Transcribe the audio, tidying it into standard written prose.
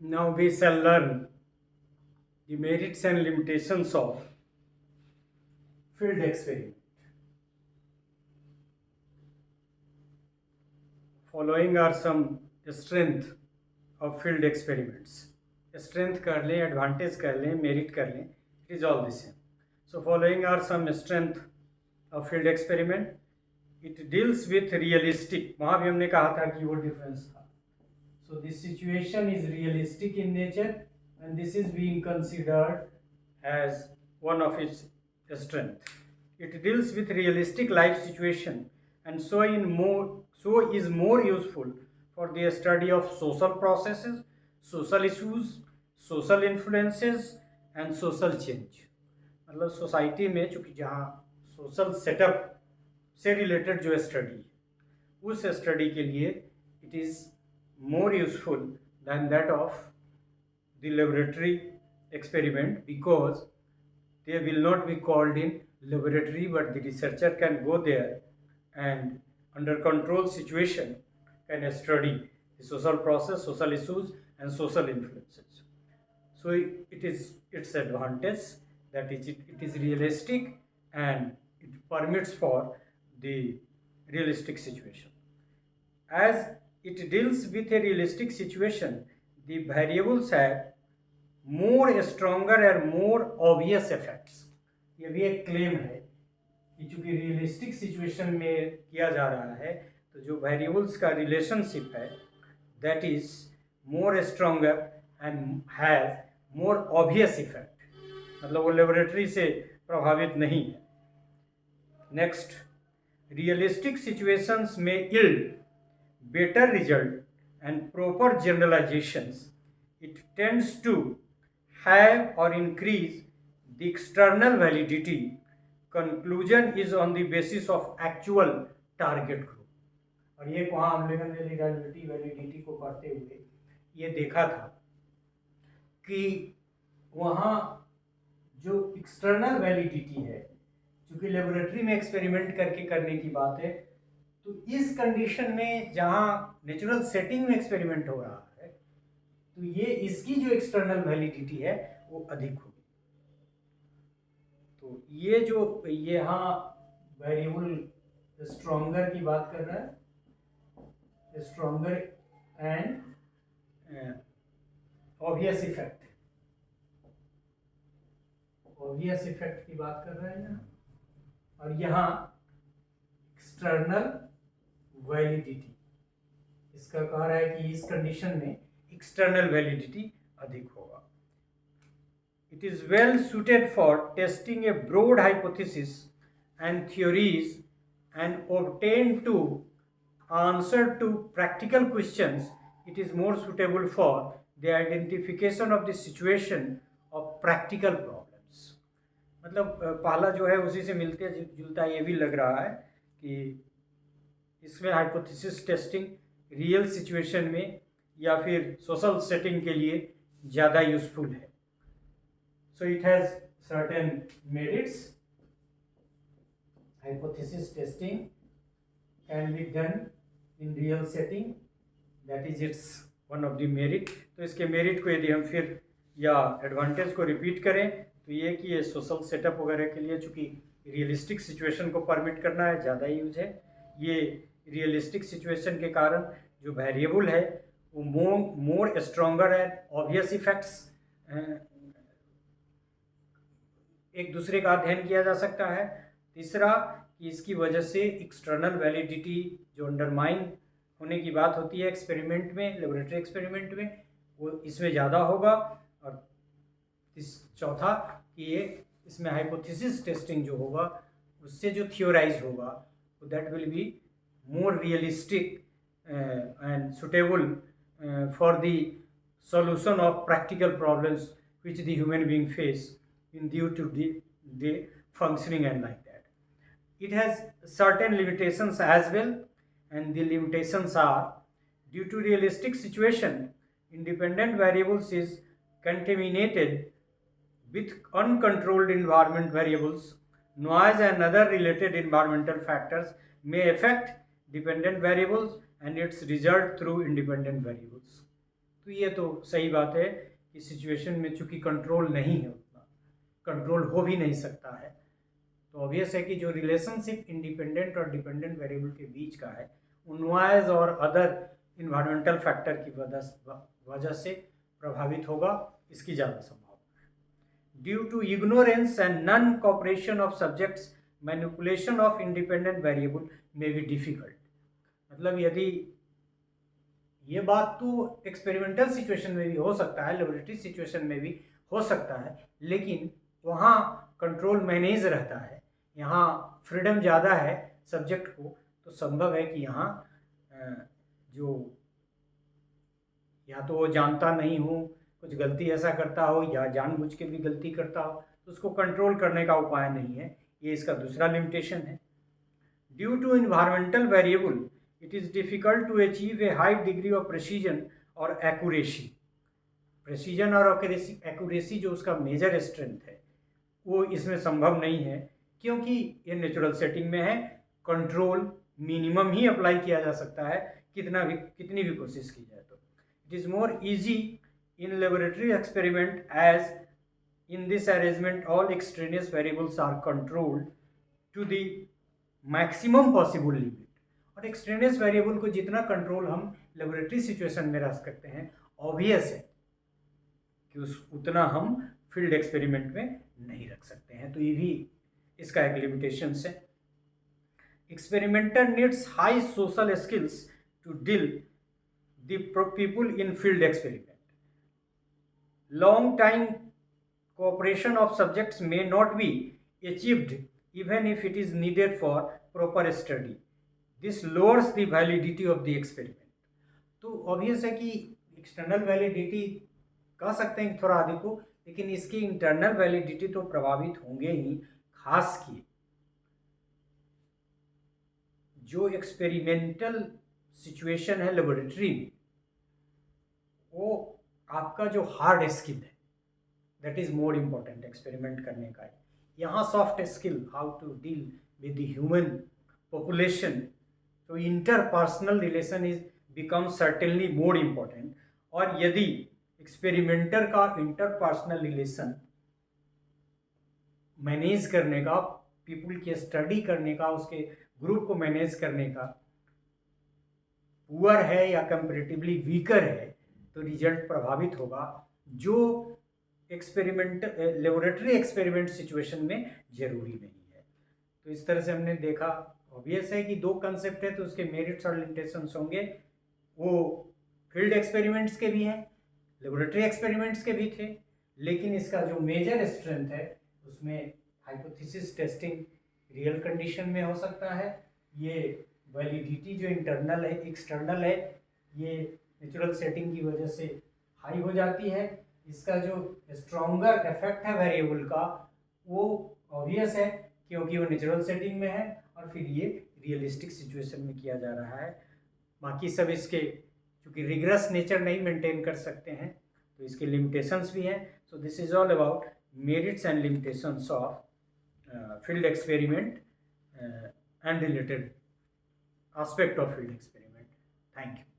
Now we shall learn the merits and limitations of field experiment. Following are some strength of field experiments. Strength कर लें, advantage कर लें, merit कर लें, it is all the same. So following are some strength of field experiment. It deals with realistic. वहाँ भी हमने कहा था कि वो difference था. So this situation is realistic in nature and this is being considered as one of its strength. It deals with realistic life situation and so is more useful for the study of social processes, social issues, social influences and social change. मतलब society में चूँकि जहाँ social setup से related जो study है उस study के लिए it is more useful than that of the laboratory experiment because they will not be called in laboratory but the researcher can go there and under control situation can study the social process, social issues and social influences. So it is its advantage that it is realistic and it permits for the realistic situation. As it deals with a realistic situation, the variables have more stronger and more obvious effects. ये भी एक claim है कि चूंकि realistic situation में किया जा रहा है तो जो वेरिएबल्स का रिलेशनशिप है that is more stronger and has more obvious effect मतलब वो लेबोरेटरी से प्रभावित नहीं है. नेक्स्ट, रियलिस्टिक सिचुएशंस में yield better result and proper generalizations. It tends to have or increase the external validity. Conclusion is on the basis of actual target group. और ये वहाँ हम लोगों ने रिलायबिलिटी वैलिडिटी को करते हुए ये देखा था कि वहाँ जो एक्सटर्नल वैलिडिटी है क्योंकि लेबोरेटरी में एक्सपेरिमेंट करके करने की बात है तो इस कंडीशन में जहाँ नेचुरल सेटिंग में एक्सपेरिमेंट हो रहा है तो ये इसकी जो एक्सटर्नल वैलिडिटी है वो अधिक होगी. तो ये जो यहाँ वेरिएबल स्ट्रॉन्गर की बात कर रहा है, स्ट्रॉन्गर एंड ऑब्वियस इफेक्ट की बात कर रहे हैं और यहाँ एक्सटर्नल वैलिडिटी इसका कह रहा है कि इस कंडीशन में एक्सटर्नल वैलिडिटी अधिक होगा. It is well suited for testing a broad hypothesis and theories and obtain to answer to practical questions. It is more suitable for the identification of the situation of practical problems. मतलब पहला जो है उसी से मिलते जुलता ये भी लग रहा है कि इसमें हाइपोथेसिस टेस्टिंग रियल सिचुएशन में या फिर सोशल सेटिंग के लिए ज़्यादा यूजफुल है. So it has certain merits. Hypothesis testing can be done in real setting that is it's one of the merit. तो इसके मेरिट को यदि हम फिर या एडवांटेज को रिपीट करें तो ये कि ये सोशल सेटअप वगैरह के लिए चूँकि रियलिस्टिक सिचुएशन को परमिट करना है ज़्यादा यूज है. ये रियलिस्टिक सिचुएशन के कारण जो वेरिएबल है वो मोर स्ट्रोंगर एंड ऑब्वियस इफेक्ट्स एक दूसरे का अध्ययन किया जा सकता है. तीसरा कि इसकी वजह से एक्सटर्नल वैलिडिटी जो अंडरमाइन होने की बात होती है एक्सपेरिमेंट में, लेबोरेटरी एक्सपेरिमेंट में, वो इसमें ज़्यादा होगा. और चौथा कि ये इसमें हाइपोथेसिस टेस्टिंग जो होगा उससे जो थियोराइज होगा that will be more realistic and suitable for the solution of practical problems which the human being face in due to the functioning and like that. It has certain limitations as well and the limitations are due to realistic situation independent variables is contaminated with uncontrolled environment variables. Noise and other related environmental factors may affect dependent variables and its result through independent variables. तो ये तो सही बात है कि situation में चूंकि control नहीं है, उतना कंट्रोल हो भी नहीं सकता है, तो ऑब्वियस है कि जो रिलेशनशिप इंडिपेंडेंट और डिपेंडेंट वेरिएबल के बीच का है, नॉइज और अदर इन्वायरमेंटल फैक्टर की वजह से प्रभावित होगा, इसकी ज़्यादा संभावना है। Due to ignorance and non cooperation of subjects, manipulation of independent variable में बी डिफिकल्ट। मतलब यदि ये बात तो एक्सपेरिमेंटल सिचुएशन में भी हो सकता है, लेबोरेटरी सिचुएशन में भी हो सकता है, लेकिन वहाँ कंट्रोल मैनेज रहता है, यहाँ फ्रीडम ज़्यादा है सब्जेक्ट को, तो संभव है कि यहाँ जो या तो वो जानता नहीं हो, कुछ गलती ऐसा करता हो, या जानबूझ के भी गलती करता हो, तो उसको कंट्रोल करने का उपाय नहीं है। ये इसका दूसरा लिमिटेशन है। Due to environmental variable it is difficult to achieve a high degree of precision और accuracy। प्रेसिजन और एक्यूरेसी जो उसका मेजर स्ट्रेंथ है वो इसमें संभव नहीं है, क्योंकि ये नेचुरल सेटिंग में है। कंट्रोल मिनिमम ही अप्लाई किया जा सकता है, कितनी भी कोशिश की जाए तो। It is more easy in laboratory experiment as in this arrangement all extraneous variables are controlled to the maximum possible limit. और एक्सट्रेनियस वेरिएबल को जितना कंट्रोल हम लेबोरेटरी सिचुएशन में रख सकते हैं, ऑब्वियस है कि उतना हम फील्ड एक्सपेरिमेंट में नहीं रख सकते हैं, तो ये भी इसका एक लिमिटेशन है। Experimenter needs high social skills to deal the people in field experiment. Long time cooperation of subjects may not be achieved even if it is needed for proper study. This lowers the validity of the experiment। तो obvious है कि external validity कह सकते हैं थोड़ा अधिक हो, लेकिन इसकी इंटरनल वैलिडिटी तो प्रभावित होंगे ही। खास की जो एक्सपेरिमेंटल सिचुएशन है लेबोरेटरी में, वो आपका जो हार्ड स्किल है that is more important experiment करने का। यहाँ soft skill, how to deal with the human population, तो interpersonal relation is become certainly more important. और यदि एक्सपेरिमेंटर का इंटरपर्सनल रिलेशन मैनेज करने का, पीपल की स्टडी करने का, उसके ग्रुप को मैनेज करने का पुअर है या कंपेरेटिवली वीकर है, तो रिजल्ट प्रभावित होगा, जो एक्सपेरिमेंट लेबोरेटरी एक्सपेरिमेंट सिचुएशन में जरूरी नहीं है। तो इस तरह से हमने देखा, ऑब्वियस है कि दो कंसेप्ट है तो उसके मेरिट्स और लिमिटेशंस होंगे। वो फील्ड एक्सपेरिमेंट्स के भी हैं, लेबोरेटरी एक्सपेरिमेंट्स के भी थे, लेकिन इसका जो मेजर स्ट्रेंथ है उसमें हाइपोथेसिस टेस्टिंग रियल कंडीशन में हो सकता है। ये वैलिडिटी जो इंटरनल है, एक्सटर्नल है, ये नेचुरल सेटिंग की वजह से हाई हो जाती है। इसका जो स्ट्रॉन्गर इफेक्ट है वेरिएबल का, वो ऑब्वियस है क्योंकि वो नेचुरल सेटिंग में है, और फिर ये रियलिस्टिक सिचुएशन में किया जा रहा है। बाकी सब इसके चूँकि रिग्रेस नेचर नहीं मेंटेन कर सकते हैं, तो इसके लिमिटेशंस भी हैं। So this is all about merits and limitations of field experiment and related aspect of field experiment. Thank you.